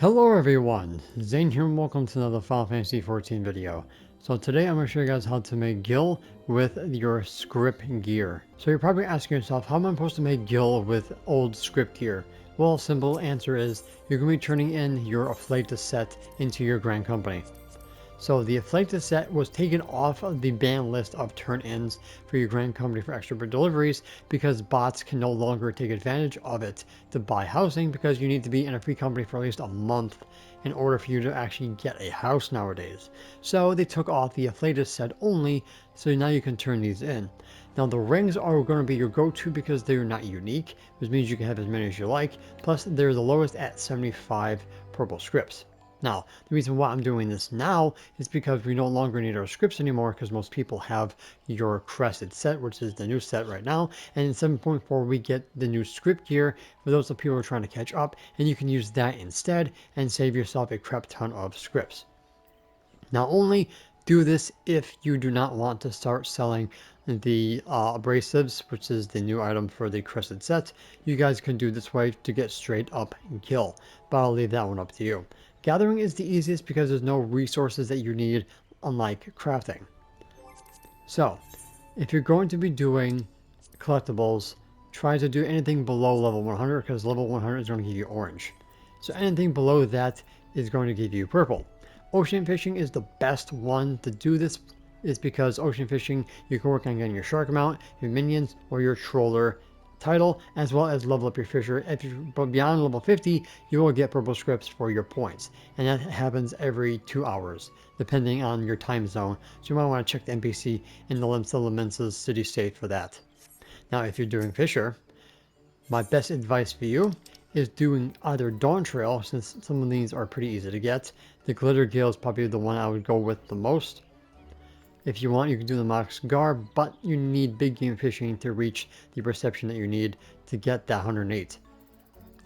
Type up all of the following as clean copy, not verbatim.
Hello everyone, Zane here and welcome to another Final Fantasy XIV video. So today I'm going to show you guys how to make Gil with your scrip gear. So you're probably asking yourself, how am I supposed to make Gil with old scrip gear? Well, simple answer is you're going to be turning in your afflatus set into your Grand Company. So the afflatus set was taken off of the ban list of turn-ins for your Grand Company for extra deliveries because bots can no longer take advantage of it to buy housing because you need to be in a free company for at least a month in order for you to actually get a house nowadays. So they took off the afflatus set only, so now you can turn these in. Now the rings are going to be your go-to because they're not unique, which means you can have as many as you like, plus they're the lowest at 75 purple scripts. Now, the reason why I'm doing this now is because we no longer need our scripts anymore because most people have your crested set, which is the new set right now. And in 7.4, we get the new script gear for those of people who are trying to catch up, and you can use that instead and save yourself a crap ton of scripts. Now, only do this if you do not want to start selling the abrasives, which is the new item for the crested set. You guys can do this way to get straight up Gil, but I'll leave that one up to you. Gathering is the easiest because there's no resources that you need, unlike crafting. So, if you're going to be doing collectibles, try to do anything below level 100 because level 100 is going to give you orange. So anything below that is going to give you purple. Ocean fishing is the best one to do this, is because ocean fishing you can work on getting your shark mount, your minions, or your troller title, as well as level up your fisher. If you're beyond level 50, you will get purple scripts for your points, and that happens every 2 hours depending on your time zone, so you might want to check the NPC in the Lim's city state for that. Now if you're doing fisher, my best advice for you is doing either Dawn Trail, since some of these are pretty easy to get. The Glitter Gale is probably the one I would go with the most. If you want, you can do the Mox Garb, but you need big game fishing to reach the perception that you need to get that 108.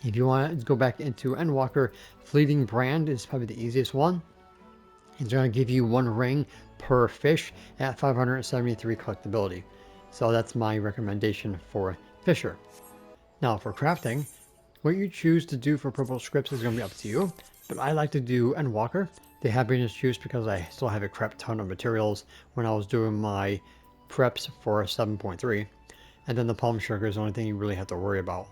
If you want to go back into Endwalker, Fleeting Brand is probably the easiest one. It's going to give you 1 ring per fish at 573 collectability. So that's my recommendation for Fisher. Now for crafting, what you choose to do for purple scripts is going to be up to you, but I like to do Endwalker, the happiness juice, because I still have a crap ton of materials when I was doing my preps for 7.3, and then the palm sugar is the only thing you really have to worry about.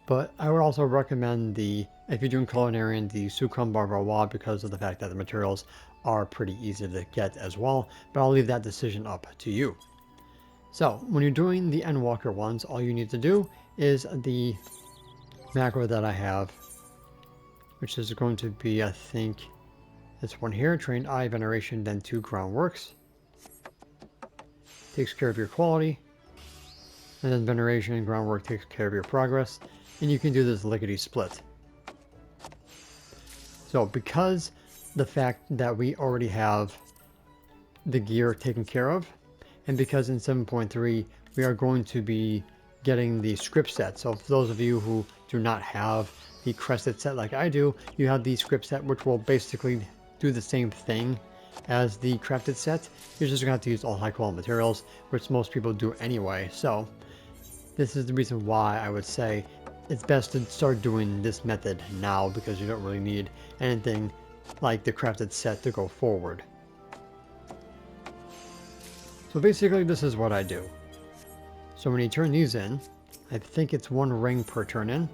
But I would also recommend if you're doing culinarian, the Succombé Barbarois, because of the fact that the materials are pretty easy to get as well, but I'll leave that decision up to you. So when you're doing the Endwalker ones, all you need to do is the macro that I have, which is going to be, I think, this one here, Trained Eye, Veneration, then 2 Groundworks. Takes care of your quality, and then Veneration and Groundwork takes care of your progress, and you can do this lickety split. So because the fact that we already have the gear taken care of, and because in 7.3 we are going to be getting the script set. So for those of you who do not have the crested set like I do, you have the script set, which will basically do the same thing as the crafted set. You're just gonna have to use all high quality materials, which most people do anyway. So this is the reason why I would say it's best to start doing this method now, because you don't really need anything like the crafted set to go forward. So basically this is what I do. So when you turn these in, I think it's 1 ring per turn in.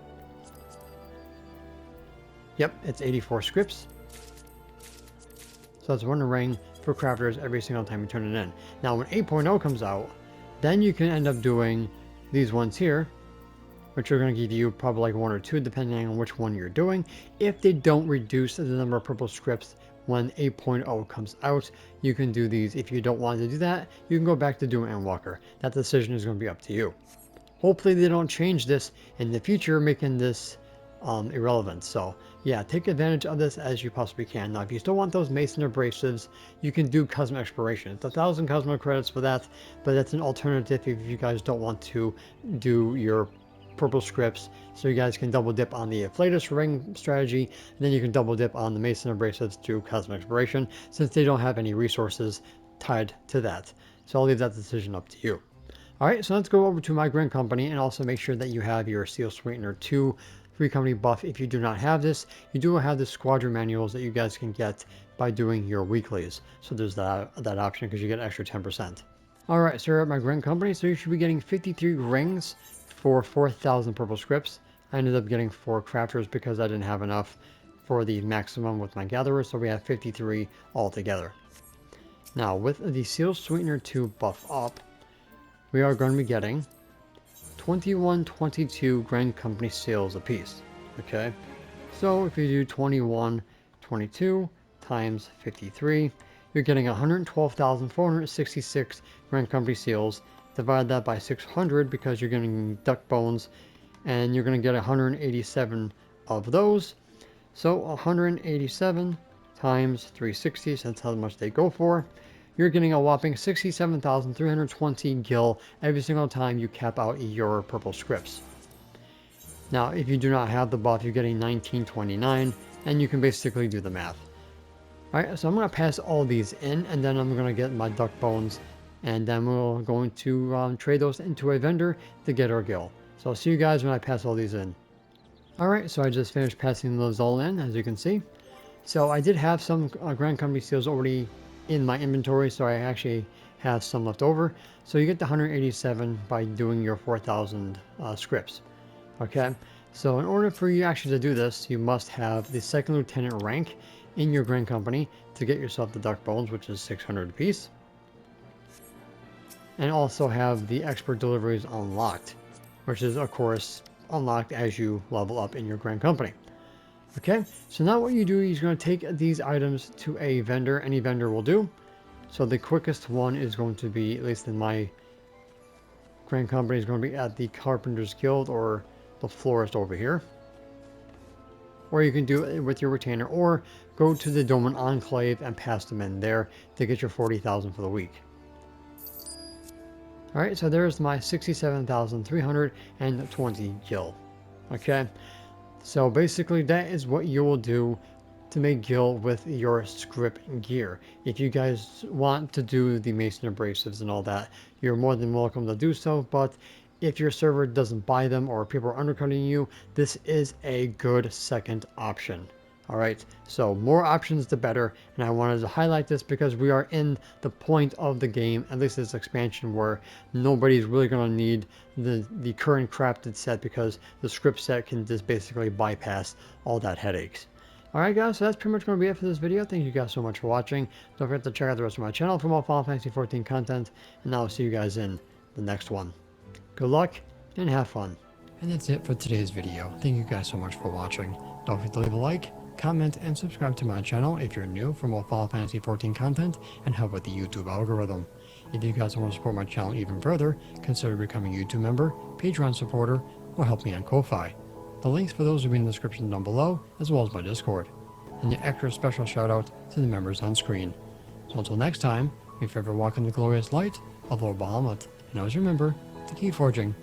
Yep, it's 84 scripts. So that's 1 ring for crafters every single time you turn it in. Now when 8.0 comes out, then you can end up doing these ones here, which are going to give you probably like 1 or 2 depending on which one you're doing. If they don't reduce the number of purple scripts when 8.0 comes out, you can do these. If you don't want to do that, you can go back to doing Endwalker. That decision is going to be up to you. Hopefully they don't change this in the future, making this irrelevant. So yeah, take advantage of this as you possibly can. Now if you still want those mason abrasives, you can do cosmic exploration. It's 1,000 cosmic credits for that, but that's an alternative if you guys don't want to do your purple scripts, so you guys can double dip on the afflatus ring strategy, and then you can double dip on the mason abrasives to cosmic exploration, since they don't have any resources tied to that. So I'll leave that decision up to you. Alright, so let's go over to my Grand Company and also make sure that you have your Seal Sweetener 2 free company buff if you do not have this. You do have the squadron manuals that you guys can get by doing your weeklies. So there's that option because you get an extra 10%. Alright, so we're at my grand company. So you should be getting 53 rings for 4,000 purple scripts. I ended up getting 4 crafters because I didn't have enough for the maximum with my gatherer. So we have 53 altogether. Now with the seal sweetener to buff up, we are going to be getting 2122 grand company sales apiece. Okay, so if you do 2122 times 53, you're getting 112,466 grand company seals. Divide that by 600 because you're getting duck bones, and you're going to get 187 of those. So 187 times 360, so that's how much they go for. You're getting a whopping 67,320 gil every single time you cap out your purple scripts. Now, if you do not have the buff, you're getting 1929, and you can basically do the math. Alright, so I'm going to pass all these in, and then I'm going to get my duck bones, and then we're going to trade those into a vendor to get our gil. So I'll see you guys when I pass all these in. Alright, so I just finished passing those all in, as you can see. So I did have some grand company seals already in my inventory, so I actually have some left over. So you get the 187 by doing your 4,000 scripts. Okay, so in order for you actually to do this, you must have the second lieutenant rank in your grand company to get yourself the duck bones, which is 600 apiece, and also have the expert deliveries unlocked, which is of course unlocked as you level up in your grand company. Okay, so now what you do is you're going to take these items to a vendor. Any vendor will do. So the quickest one is going to be, at least in my grand company, is going to be at the Carpenter's Guild or the florist over here. Or you can do it with your retainer, or go to the Doman Enclave and pass them in there to get your 40,000 for the week. Alright, so there's my 67,320 gil. Okay, so basically that is what you will do to make gil with your scrip gear. If you guys want to do the mason abrasives and all that, you're more than welcome to do so, but if your server doesn't buy them or people are undercutting you, this is a good second option. Alright, so more options the better, and I wanted to highlight this because we are in the point of the game, at least this expansion, where nobody's really going to need the current crafted set because the script set can just basically bypass all that headaches. Alright guys, so that's pretty much going to be it for this video. Thank you guys so much for watching. Don't forget to check out the rest of my channel for more Final Fantasy XIV content, and I'll see you guys in the next one. Good luck, and have fun. And that's it for today's video. Thank you guys so much for watching. Don't forget to leave a like, comment, and subscribe to my channel if you're new for more Final Fantasy XIV content and help with the YouTube algorithm. If you guys want to support my channel even further, consider becoming a YouTube member, Patreon supporter, or help me on Ko-Fi. The links for those will be in the description down below, as well as my Discord. And the extra special shout out to the members on screen. So until next time, may you forever walk in the glorious light of Lord Bahamut, and always remember to keep forging